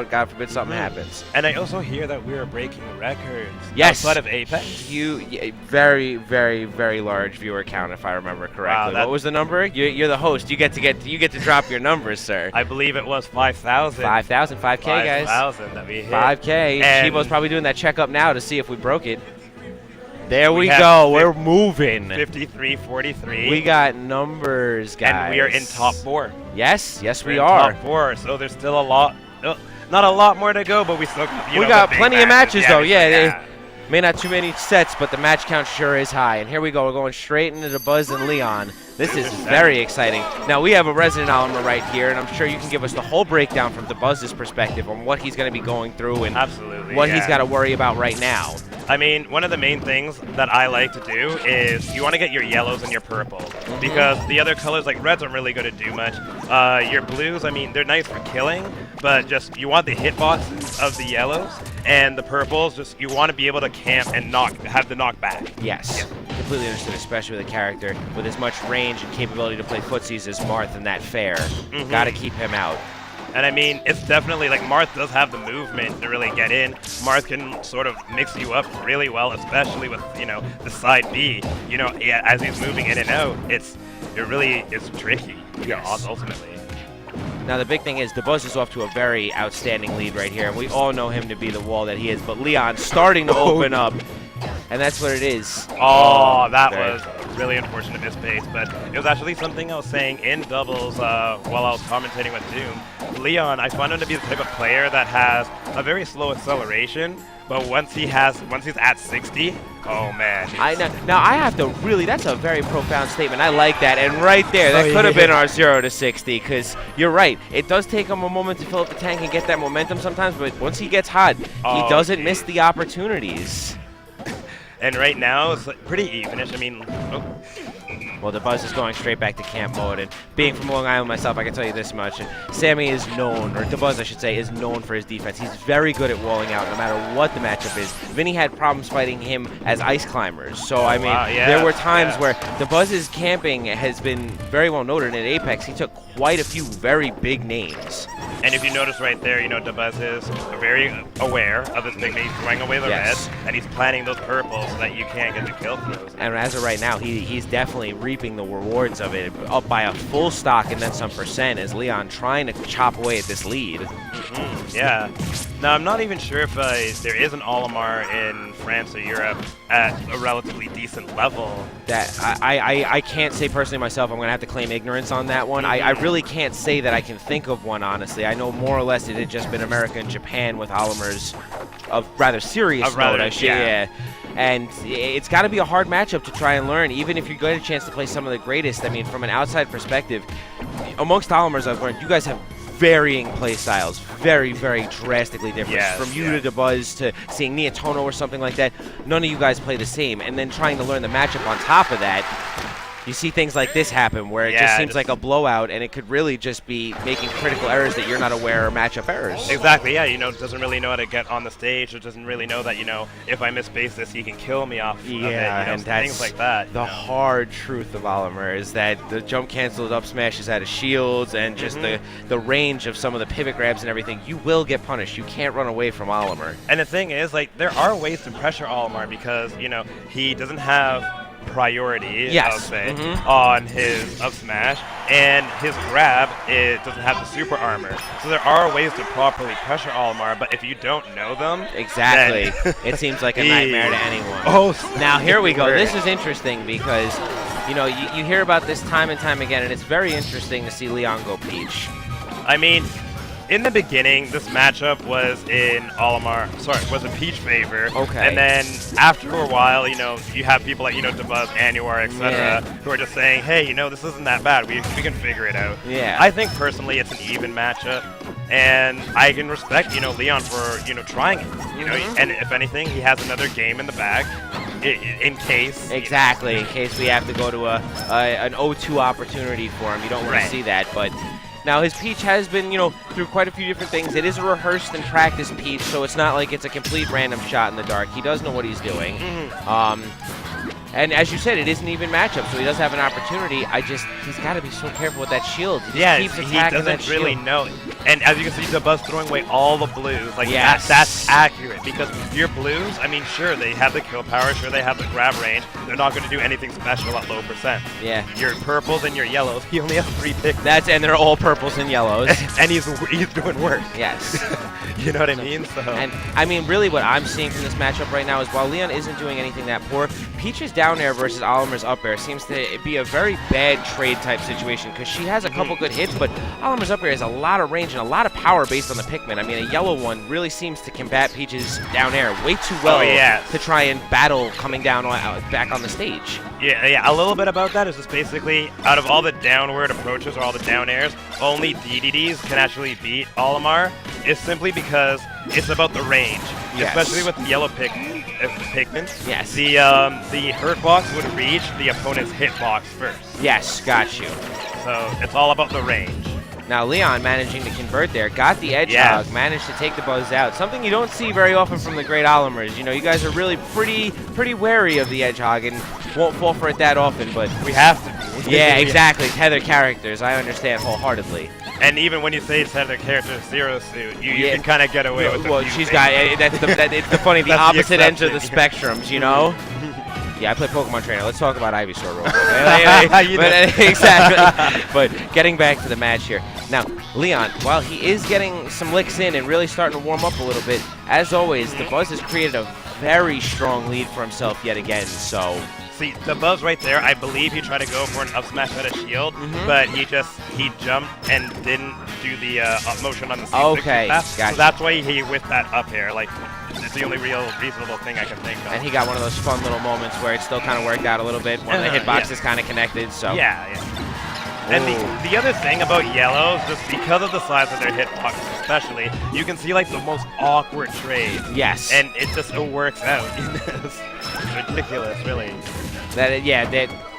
God forbid something happens. And I also hear that we are breaking records. Yes. Outside of Apex. Very, very, very large viewer count, if I remember correctly. Wow, what was the number? You're the host. You get to drop your numbers, sir. I believe it was 5,000. 5,000, 5K, guys. 5,000 that we hit. 5K. And Chibo's probably doing that checkup now to see if we broke it. There we have go. We're moving. 53-43. We got numbers, guys. And we are in top 4. Yes, We're we in are. top 4, so there's still a lot. Not a lot more to go, but we still. We got plenty of matches, though. Yeah. May not too many sets, but the match count sure is high. And here we go. We're going straight into Dabuz and Leon. This is very exciting. Now, we have a resident Olimer right here, and I'm sure you can give us the whole breakdown from Dabuz's perspective on what he's going to be going through and what he's got to worry about right now. I mean, one of the main things that I like to do is you want to get your yellows and your purples because the other colors like reds aren't really going to do much. Your blues, I mean, they're nice for killing, but just you want the hitboxes of the yellows, and the purples, just you want to be able to camp and have the knockback. Yes, completely understood, especially with a character with as much range and capability to play footsies as Marth in that fair. Got to keep him out. And I mean, it's definitely like Marth does have the movement to really get in. Marth can sort of mix you up really well, especially with, the side B. As he's moving in and out, it's tricky, ultimately. Now, the big thing is Dabuz is off to a very outstanding lead right here, and we all know him to be the wall that he is, but Leon's starting to open up, and that's what it is. Oh, that was really unfortunate mispace, but it was actually something I was saying in doubles while I was commentating with Doom. Leon, I find him to be the type of player that has a very slow acceleration, but once he's at 60, oh man. Now I have to really, that's a very profound statement. I like that, and right there, that could have been our 0 to 60, because you're right. It does take him a moment to fill up the tank and get that momentum sometimes, but once he gets hot, he doesn't miss the opportunities. And right now, it's pretty evenish. I mean, Well, Dabuz is going straight back to camp mode, and being from Long Island myself, I can tell you this much. Sammy is known, or Dabuz, I should say, is known for his defense. He's very good at walling out no matter what the matchup is. Vinny had problems fighting him as ice climbers, so I mean, there were times where Dabuz's camping has been very well noted. At Apex, he took quite a few very big names. And if you notice right there, Dabuz is very aware of his big name. He's throwing away the reds, and he's planting those purples so that you can't get the kill throws. And as of right now, he's definitely reaping the rewards of it, up by a full stock and then some percent, as Leon trying to chop away at this lead. Yeah. Now, I'm not even sure if there is an Olimar in France or Europe at a relatively decent level. That I can't say personally myself. I'm going to have to claim ignorance on that one. I really can't say that I can think of one, honestly. I know more or less it had just been America and Japan with Olimars of rather serious note, I should, yeah. And it's got to be a hard matchup to try and learn, even if you get a chance to play some of the greatest. I mean, from an outside perspective, amongst Olimars I've learned, you guys have varying play styles, very, very drastically different. Yes, from you to Dabuz to seeing Niatono or something like that, none of you guys play the same. And then trying to learn the matchup on top of that, you see things like this happen where it just seems like a blowout, and it could really just be making critical errors that you're not aware are matchup errors. Exactly, yeah, doesn't really know how to get on the stage, or doesn't really know that, if I misbase this, he can kill me off of it, and that's things like that. The hard truth of Olimer is that the jump canceled up smashes out of shields and just the range of some of the pivot grabs and everything, you will get punished. You can't run away from Olimer. And the thing is, there are ways to pressure Olimar because, he doesn't have priority, I would say, on his up smash, and his grab, it doesn't have the super armor. So there are ways to properly pressure Olimar, but if you don't know them, exactly, it seems like a nightmare to anyone. Now here we go. This is interesting because, you hear about this time and time again, and it's very interesting to see Leon go Peach. I mean, in the beginning, this matchup was in was in Peach favor. Okay. And then after a while, you have people like, Dabuz, Anwar, etc., who are just saying, hey, this isn't that bad. We can figure it out. Yeah. I think personally it's an even matchup, and I can respect, Leon for, trying it. And if anything, he has another game in the bag. In case. Exactly, in case we have to go to an 0-2 opportunity for him. You don't want to see that, but now his Peach has been, through quite a few different things. It is a rehearsed and practiced Peach, so it's not like it's a complete random shot in the dark. He does know what he's doing. And as you said, it is an even matchup, so he does have an opportunity. He's got to be so careful with that shield. He just keeps attacking that shield. He doesn't really know. And as you can see, Dabuz throwing away all the blues. Like, Yes. that's accurate. Because your blues, I mean, sure, they have the kill power. Sure, they have the grab range. They're not going to do anything special at low percent. Yeah. Your purples and your yellows, he only has 3 picks. And they're all purples and yellows. And he's doing work. Yes. You know what I mean? So. And, I mean, really what I'm seeing from this matchup right now is while Leon isn't doing anything that poor, Peach's down air versus Olimer's up air seems to be a very bad trade type situation because she has a couple good hits, but Olimer's up air has a lot of range and a lot of power based on the Pikmin. I mean, a yellow one really seems to combat Peach's down air way too well to try and battle coming down back on the stage. Yeah, a little bit about that is just basically, out of all the downward approaches or all the down airs, only DDDs can actually beat Olimar. It's simply because it's about the range, especially with yellow Pikmin. Yes. The hurt box would reach the opponent's hitbox first. Yes, got you. So it's all about the range. Now Leon managing to convert there, got the edge hog, managed to take the Buzz out. Something you don't see very often from the great Olimers. You know, you guys are really pretty wary of the edge hog and won't fall for it that often, but we have to. Yeah, exactly. Tether characters, I understand wholeheartedly. And even when you say tether character Zero Suit, you can kind of get away with it. Well, she's got it's the funny, the opposite ends of the spectrums, you know. Yeah, I play Pokemon Trainer. Let's talk about Ivysaur real quick. Exactly. But getting back to the match here. Now, Leon, while he is getting some licks in and really starting to warm up a little bit, as always, Dabuz has created a very strong lead for himself yet again, so... See, Dabuz right there, I believe he tried to go for an up smash at a shield, but he jumped and didn't do the up motion on the C6. Okay, gotcha. So that's why he whiffed that up air. Like, it's the only real reasonable thing I can think of. And he got one of those fun little moments where it still kind of worked out a little bit. One of the hitboxes kind of connected, so... Yeah. And the other thing about yellows, just because of the size of their hitboxes especially, you can see like the most awkward trades. Yes. And it just works out. It's ridiculous, really. That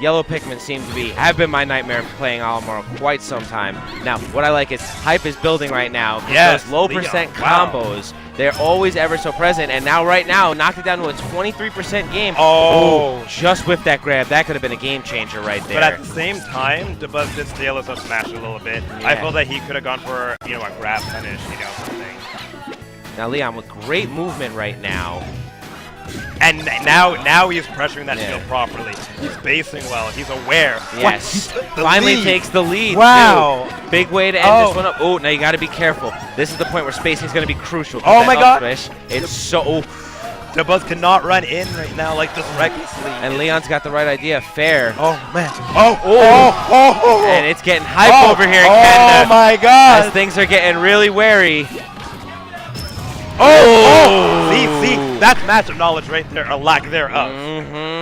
yellow Pikmin seem to have been my nightmare for playing Olimar quite some time. Now, what I like is hype is building right now. Yes, those low percent combos, they're always ever so present. And now, right now, knocked it down to a 23% game. Oh, just with that grab, that could have been a game changer right there. But at the same time, Dabuz did steal us up smash a little bit. Yeah. I feel that he could have gone for a grab punish, something. Now, Leon with great movement right now. And now he's pressuring that shield properly. He's basing well. He's aware. Yes. Finally takes the lead. Wow. Too. Big way to end this one up. Oh, now you got to be careful. This is the point where spacing is going to be crucial. Oh my God. It's so... Dabuz cannot run in right now, like, just recklessly. And Leon's got the right idea. Fair. Oh, man. And it's getting hype over here in Canada. Oh, my God. As things are getting really wary. See, that's matchup knowledge right there, or lack thereof.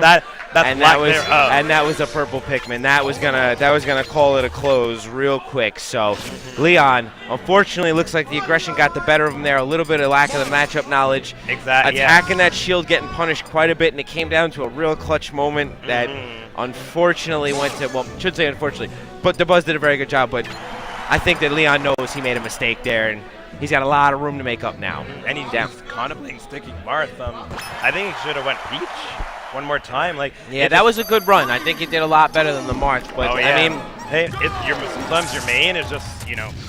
That's lack thereof. And that was a purple Pikmin. That was gonna call it a close real quick. So, Leon, unfortunately, looks like the aggression got the better of him there. A little bit of lack of the matchup knowledge. Exactly. Attacking that shield, getting punished quite a bit, and it came down to a real clutch moment that unfortunately went to. Well, should say unfortunately, but Dabuz did a very good job. But I think that Leon knows he made a mistake there, and he's got a lot of room to make up now. And he's contemplating sticking Marth. I think he should have went Peach one more time. That was a good run. I think he did a lot better than the Marth. But I mean, hey, sometimes your main is just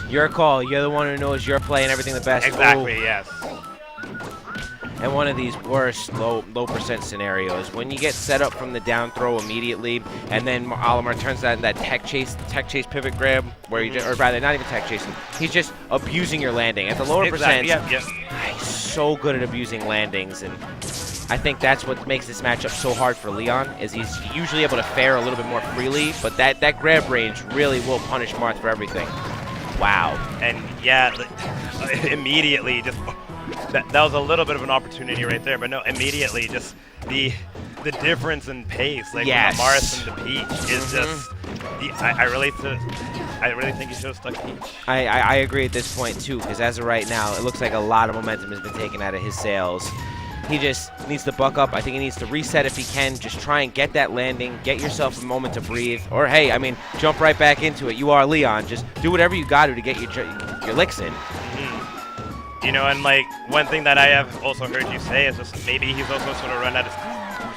your call. You're the one who knows your play and everything the best. Exactly. Yes. And one of these worst low percent scenarios, when you get set up from the down throw immediately, and then Olimar turns that tech chase pivot grab, where you or rather not even tech chasing, he's just abusing your landing. At the lower percent, he's so good at abusing landings, and I think that's what makes this matchup so hard for Leon, is he's usually able to fare a little bit more freely, but that grab range really will punish Marth for everything. Wow. And immediately just... That was a little bit of an opportunity right there, but no, immediately just the difference in pace, like from the Marth and the Peach, is just. I really think he should have stuck Peach. I agree at this point too, because as of right now, it looks like a lot of momentum has been taken out of his sails. He just needs to buck up. I think he needs to reset if he can. Just try and get that landing, get yourself a moment to breathe, or hey, I mean, jump right back into it. You are Leon. Just do whatever you got to get your licks in. And like one thing that I have also heard you say is just maybe he's also sort of run out of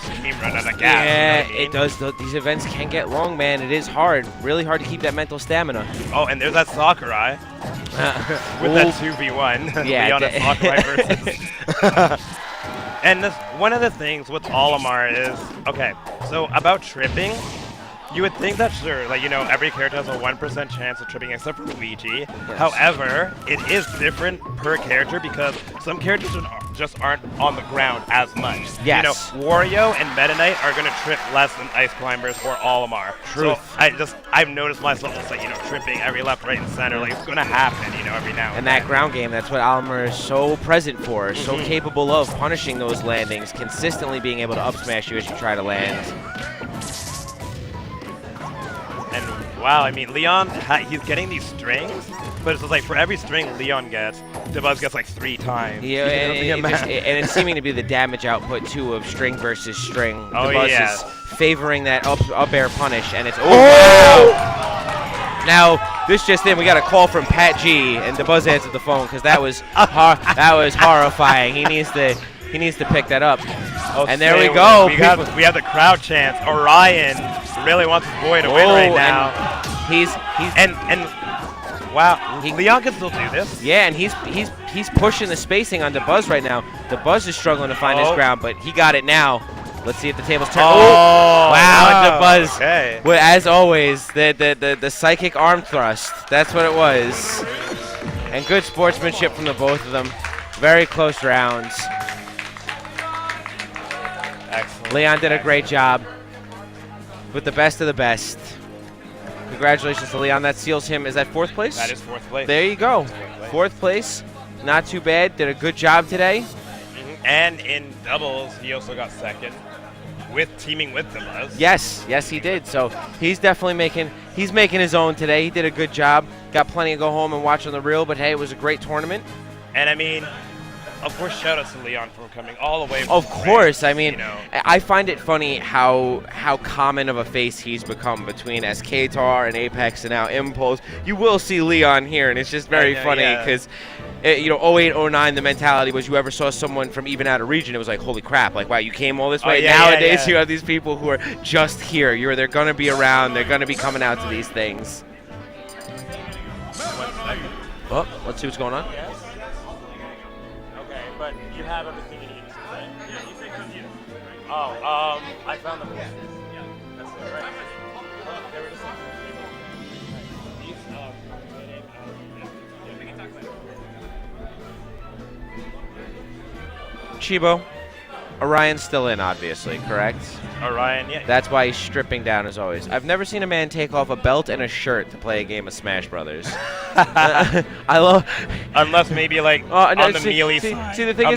team run out of gas. Yeah, you know what I mean? it does. These events can get long, man. It is hard. Really hard to keep that mental stamina. Oh, and there's that Sakurai with that 2v1. Yeah, Leon and Sakurai versus. And one of the things with Olimar is, okay, so about tripping, you would think that, sure, like, you know, every character has a 1% chance of tripping except for Luigi. Yes. However, it is different per character because some characters just aren't on the ground as much. Yes. You know, Wario and Meta Knight are going to trip less than Ice Climbers or Olimar. Truth. So I've noticed myself just, like, you know, tripping every left, right, and center. Like, it's going to happen, you know, every now and And then. that ground game, that's what Olimar is so present for, so capable of punishing those landings, consistently being able to up smash you as you try to land. And wow, I mean, Leon, he's getting these strings, but it's just like for every string Leon gets, Dabuz gets like 3 times. Yeah, and it's seeming to be the damage output too of string versus string. Oh, Dabuz yeah. is favoring that up air punish, and it's wow. Now this just in, we got a call from Pat G, and Dabuz answered the phone because that was horrifying. He needs to pick that up. Oh, and there we go. We have the crowd chants. Orion really wants his boy to win right now. And wow, Leon can still do this. Yeah, and he's pushing the spacing on Dabuz right now. Dabuz is struggling to find his ground, but he got it now. Let's see if the tables turn. Oh, wow, Dabuz. Okay. Well, as always, the psychic arm thrust. That's what it was. And good sportsmanship from the both of them. Very close rounds. Excellent. Leon did a great job with the best of the best. Congratulations to Leon. That seals him. Is that 4th place? That is 4th place. There you go. 4th place. Not too bad. Did a good job today. And in doubles, he also got 2nd with teaming with Dabuz. Yes, he did. So he's definitely making his own today. He did a good job. Got plenty to go home and watch on the reel, but hey, it was a great tournament. And I mean, of course, shout out to Leon for coming all the way. Of course, I mean, you know. I find it funny how common of a face he's become between SKTAR and Apex and now Impulse. You will see Leon here, and it's just very funny because, you know, 08, 09, the mentality was you ever saw someone from even out of region, it was like, holy crap, like, wow, you came all this way. Nowadays, you have these people who are just here. They're going to be around. They're going to be coming out to these things. Oh, let's see what's going on. But you have everything you need to say. Yeah, you think you. Oh, I found them. Yeah, that's it, right? They were just these, we can talk about it. Chibo, Orion's still in, obviously, correct? Orion, yeah. That's why he's stripping down as always. I've never seen a man take off a belt and a shirt to play a game of Smash Brothers. I love. Unless maybe like on the melee side. See, the thing is,